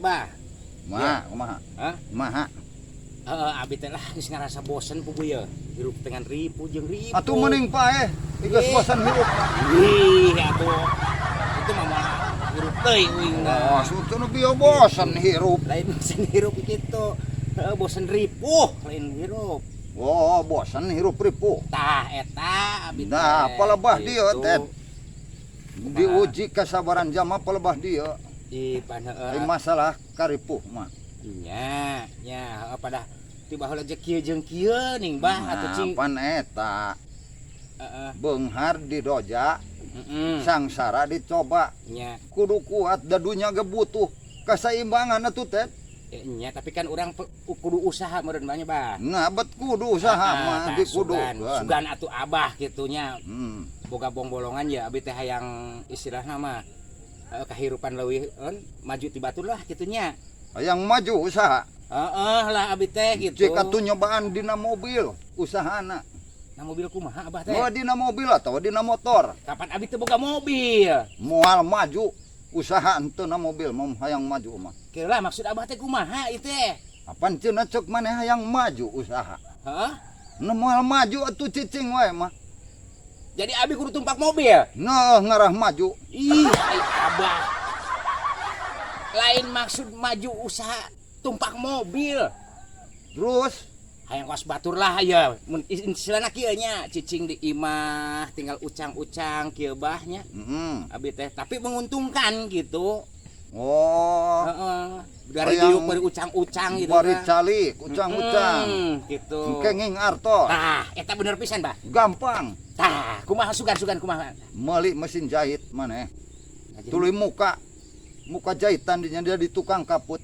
bah. Kumaha? Hah? Kumaha? Abi teh lah geus ngarasa bosen puguh ye. Hirup dengan ripu jeung ripu. Atuh mending pae. Geus bosan hirup. Ih, atuh. Itu mah hirup teuing uing Oh, sutu bieu bosan hirup. Lain bosen hirup kitu. Bosen ripuh lain hirup. Oh, bosan hirup ripuh. Tah eta abi teh. Nah, palebah dieu Gitu. teh. Diuji kesabaran jama palebah dieu. Di pana Ai masalah karipuh mah. nya pada tiba heula jeung kieu jeung kieu ning bah atuh cing. Pan eta Heeh. beunghar di doja, Heeh. sangsara dicoba. Nya. Kudu kuat dadunya ge butuh kaseimbangan atuh teh. Nya tapi kan urang kudu usaha meureun banyak bah. Nah, bet kudu usaha mah di kudu. Sugan atuh abah kitunya. Hmm. Boga bolongan ya abi teh hayang istilahna mah kahirupan leuwih maju ti batur lah kitunya. Hayang maju usaha. Heeh lah abi teh gitu. Cek atuh nyobaan dina mobil usahana. Nah mobil kumaha abah teh? Moal dina mobil atau dina motor. Kapan abi teh boga mobil? Moal maju usaha henteu na mobil mah hayang maju mah. Kira lah maksud abah teh kumaha ieu teh? Apan cenah cek maneh hayang maju usaha. Heeh. Nu moal maju atuh cicing wae mah. Jadi abi kudu tumpak mobil. Nah, ngarah maju. Ih, ai abah. Lain maksud maju usaha tumpak mobil. Terus Hayang kos batur lah ya. Mun istilahna kieu nya, cicing di imah tinggal ucang-ucang kieu bahnya. Abi teh tapi menguntungkan gitu. Oh, Heeh. Dari Hayang diuk bari ucang-ucang gitu. bari kan. calik, ucang-ucang. Gitu. Kenging artos. Tah, eta bener pisan, Bah. Gampang. Tah, kumaha sugan kumaha. Meuli mesin jahit maneh. Jadi- Tuluy muka jahitan dinya dia di tukang kaput.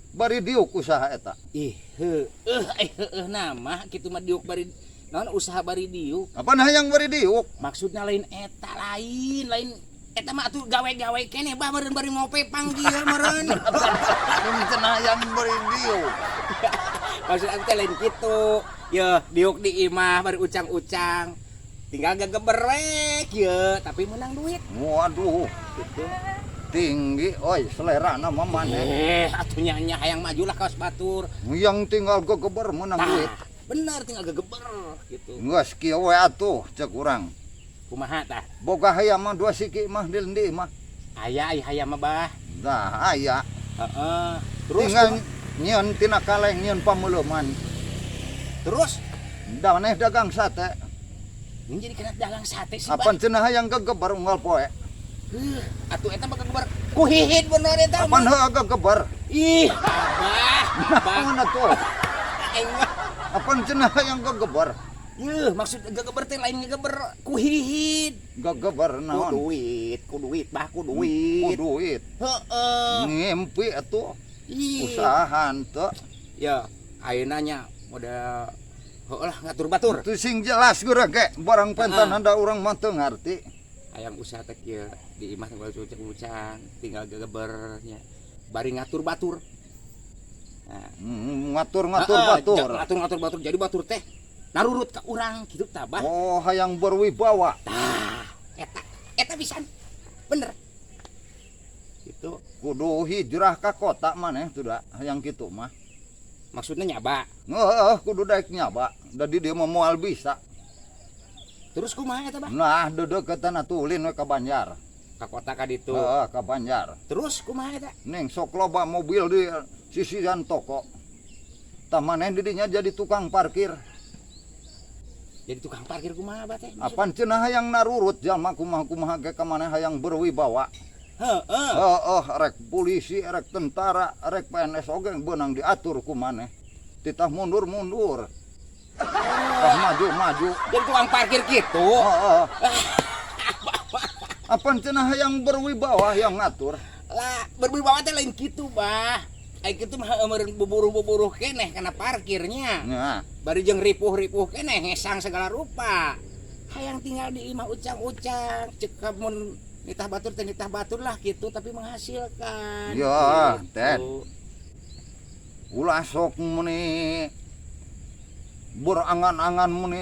Bari diuk usaha eta. Ih, nama kitu mah diuk bari naon usaha bari diuk. Apa hayang bari diuk? Maksudnya lain eta lain eta mah atuh gawe-gawe keneh bah meureun bari ngope panggil meureun. Ini cenah hayang bari diuk. Maksud aku teh lain kitu. Ya, diuk di imah bari ucang-ucang. Tinggal gegeber we kieu, tapi menang duit. Waduh, Gitu. tinggi, oi selera nama maneh. Atuh nya hayang majulah kaos batur. Yang tinggal gegeber menang Tah, duit. bener tinggal gegeber gitu. Geus kieu we atuh cek urang. Kumaha tah? Boga hayam mah dua siki mah di leundi mah. Aya hayam mah bah. Dah aya. Heeh. Terus Tinggal nyieun tina kaleng nyieun pameuleman. terus Da maneh dagang sate. ini jadi kena dagang sate sih Apan bah. cenah hayang gegeber unggal poe. Atuh eta bakal geber kuhihit bener eta. Apan heuh gegeber. Ih, abah. Naon atuh? Aing mah. Apan cenah hayang gegeber. Yeuh, maksud geber teh lain geber kuhihit. Gegeber Ku naon? duit, bah, ku Ku duit. duit. Heeh. Ngimpi atuh. Ih. Usaha henteu. Ya, ayeuna nya modal heulah ngatur batur. Itu sing jelas gura ge barang pentan anda urang mah teu ngarti. Hayang usaha teh kieu di imah tinggal ucang-ucang, tinggal gegebernya. Bari ngatur batur. Nah, Ngatur-ngatur batur. Ngatur batur. Jadi batur teh narurut ka urang kitu tah, bah. Oh, hayang berwibawa. Tah, eta pisan. Bener. Itu Kudu hijrah ka kota maneh tuh da, hayang kitu mah. maksudnya nyaba. Kudu daek nyaba. Da di dieu mah moal bisa. Terus kumaha eta, bah? Nah, dedeketan atuh ulin we ka Banjar. Ka kota ka ditu. Ka Banjar. Terus kumaha eta? Ning sok loba mobil di sisihan toko. Tah maneh di dinya jadi tukang parkir. Jadi tukang parkir kumaha bah teh? Apan cenah hayang narurut jalma kumaha-kumaha ge ka maneh hayang berwibawa. Heeh. Rek polisi, rek tentara, rek PNS oge beunang diatur ku maneh. Titah mundur-mundur. Tah maju-maju. Jadi tukang parkir gitu. Apan cenah hayang berwibawa yang ngatur. Lah, berwibawa teh lain kitu, bah. Ai kitu mah meureun buburuh-buburuh keneh kana parkirnya. Nah, Bari jeung ripuh-ripuh keneh ngesang segala rupa. Hayang tinggal di imah ucang-ucang, cek mun nitah batur lah gitu tapi menghasilkan. Ya, Gitu. Ted. Ulah sok muni berangan-angan muni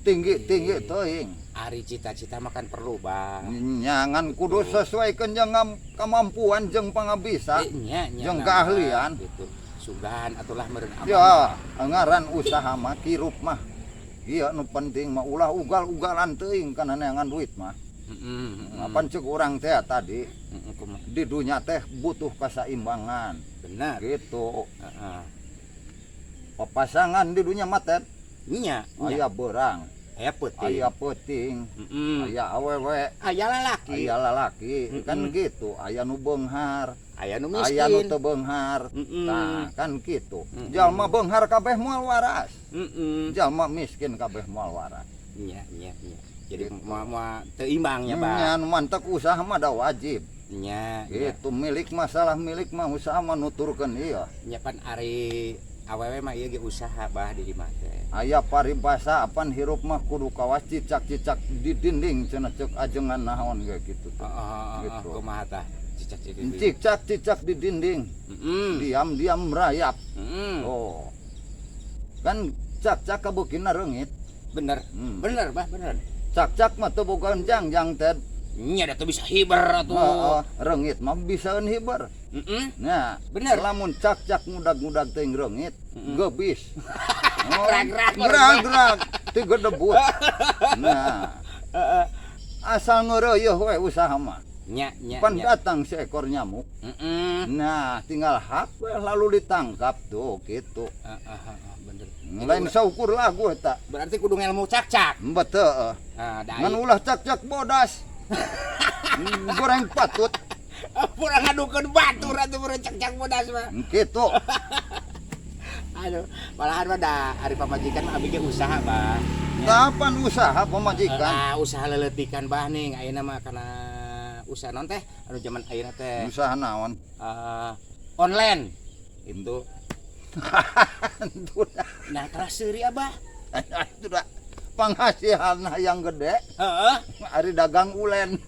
tinggi-tinggi teuing. Ari cita-cita makan perlu bah. Nyangan kudu sesuaikeun jeung kemampuan jeung pangabisa jeung keahlian gitu. Sugan atulah meureun amal. ya ngaran usaha mah kirup mah ieu nu penting mah ulah ugal-ugalan teuing kana neangan duit mah. Apan ceuk urang teh tadi di dunya teh butuh kasaimbangan. Benar Gitu. heeh. Papasangan di dunya mah teh Nya aya beurang, aya peuting. aya peuting, aya awewe, Aya lalaki. aya lalaki, kan gitu. Aya nu beunghar, Aya nu aya nu miskin. teu beunghar. Nah, kan gitu. Jalma beunghar kabeh moal waras. Jalma miskin kabeh moal waras. Nya. Jadi moal teu imbangnya bah. Nyan mantek usaha mah da wajib. Nya. Gitu milik masalah milik mah usaha mah nuturkeun ieu. Nya pan ari awewe mah ieu ge usaha bah di imah teh. Aya paribasa apan hirup mah kudu kawas cicak-cicak di dinding cenah ceuk ajengan naon ge gitu. Gitu. Kumaha tah? Cicak-cicak. Cicak-cicak di dinding. Diam-diam merayap. Oh. Kan cak-cak kabukina reungit. Bener. Bener bah, bener. Cak-cak mah teu boga jangjang teh. Nya da teu bisa hiber atuh. Reungit mah bisaeun hiber. Nah, bener. Lamun cak-cak ngudag-ngudag teuing reungit, gebis. Gerak-gerak. Teu gedebut. Nah, asal ngeureuyeuh we usaha mah. Nya. Pan datang seekor nyamuk. Nah, tinggal hap we lalu ditangkap tuh gitu. Bener. Lain saukur lagu eta. Berarti kudu ngelmu cak-cak. Betul. Ngan ulah cak-cak bodas. Goreng patut. Pura ngadukeun batur atuh meureun cak-cak bodas mah. Kitu. Aduh, malahan mah da ari pamajikan mah abi ge usaha, Bah. Kapan usaha pamajikan? Usaha leleutikan bah ning ayeuna mah kana usaha naon teh anu zaman ayeuna teh. Usaha naon? Online. Itu. Nah, terus seuri Abah. Itu dah penghasilan yang gede. Heeh. Ari dagang ulen.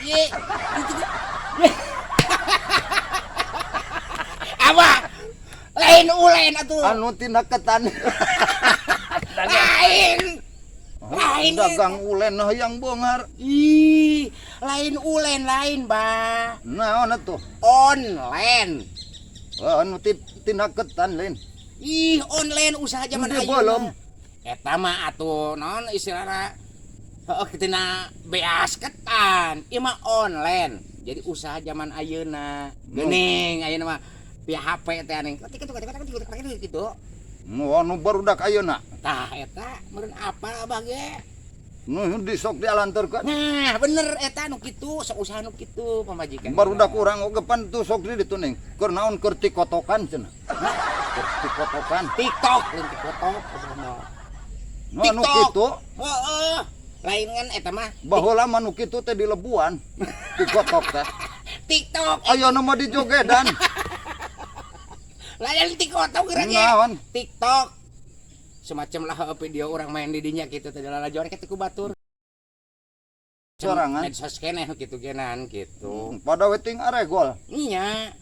Ye. Abah. Lain ulen atuh. Anu tina ketan. Lain. Lain Dagang ulen yang beunghar. Ih, lain ulen lain, Bah. Naon atuh? Online. Anu tina ketan lain. Ih, online usaha zaman Udah ayeuna. belum. Eta mah atuh naon istilahna heuh tina beas ketan, ieu mah online. Jadi usaha zaman ayeuna. Geuning ayeuna mah via HP teh aneh. Gitu. Anu barudak ayeuna. Tah eta meureun apa Abah ge? Nu sok dialanterkeun. Nah, bener eta nu kitu, sok usaha nu kitu pamajikan. Barudak urang oge pan tu sok di ditu ning. Keur naon keur tikotokan cenah. Keur tikotokan. TikTok, lain TikTok. Nu anu kitu. Heeh. Lain kan eta mah Baheula mah nu kitu teh di lebuan. Tikotok teh. TikTok. Ayeuna mah di jogedan. Lain TikTok geura ge. Naon? TikTok. Semacam lah video orang main di dinya gitu teh lalajoan kita ku batur. Sorangan. Medsos keneh kitu genan gitu. Pada weting aregol. Iya.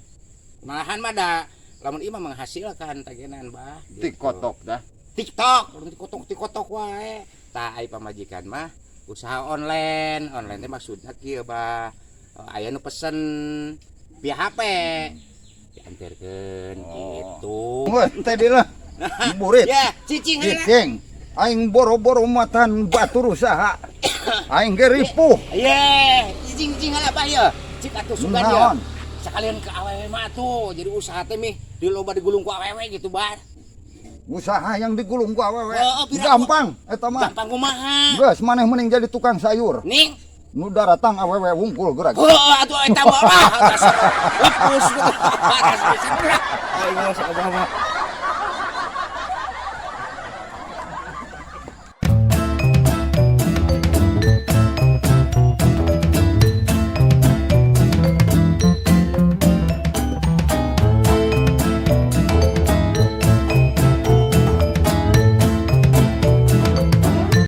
Malahan mah da lamun ieu mah menghasilkan tagenan bah. Gitu. Tikotok dah. TikTok, TikTok wae. Tah ai pamajikan mah usaha online. Online teh maksudna kieu bah. Aya nu pesen via HP. Dianterkeun gitu. Weh, teh lah. Murid. Ya, cicing heula. Cicing. Aing boro-boro matan batur usaha. Aing ge ripuh. Ye, cicing heula bah ye. Cik atuh sugan ye. Naon? Sekalian ke awewe mah tuh. Jadi usaha teh mih di loba digulung ku awewe gitu, Bah. Usaha yang digulung ku awewe. Pira Gampang eta mah. Gampang kumaha? Geus maneh mending jadi tukang sayur. Ning. Nu daratang awewe wungkul gerak. Atuh eta mah lah. Lepus gitu. Ayo,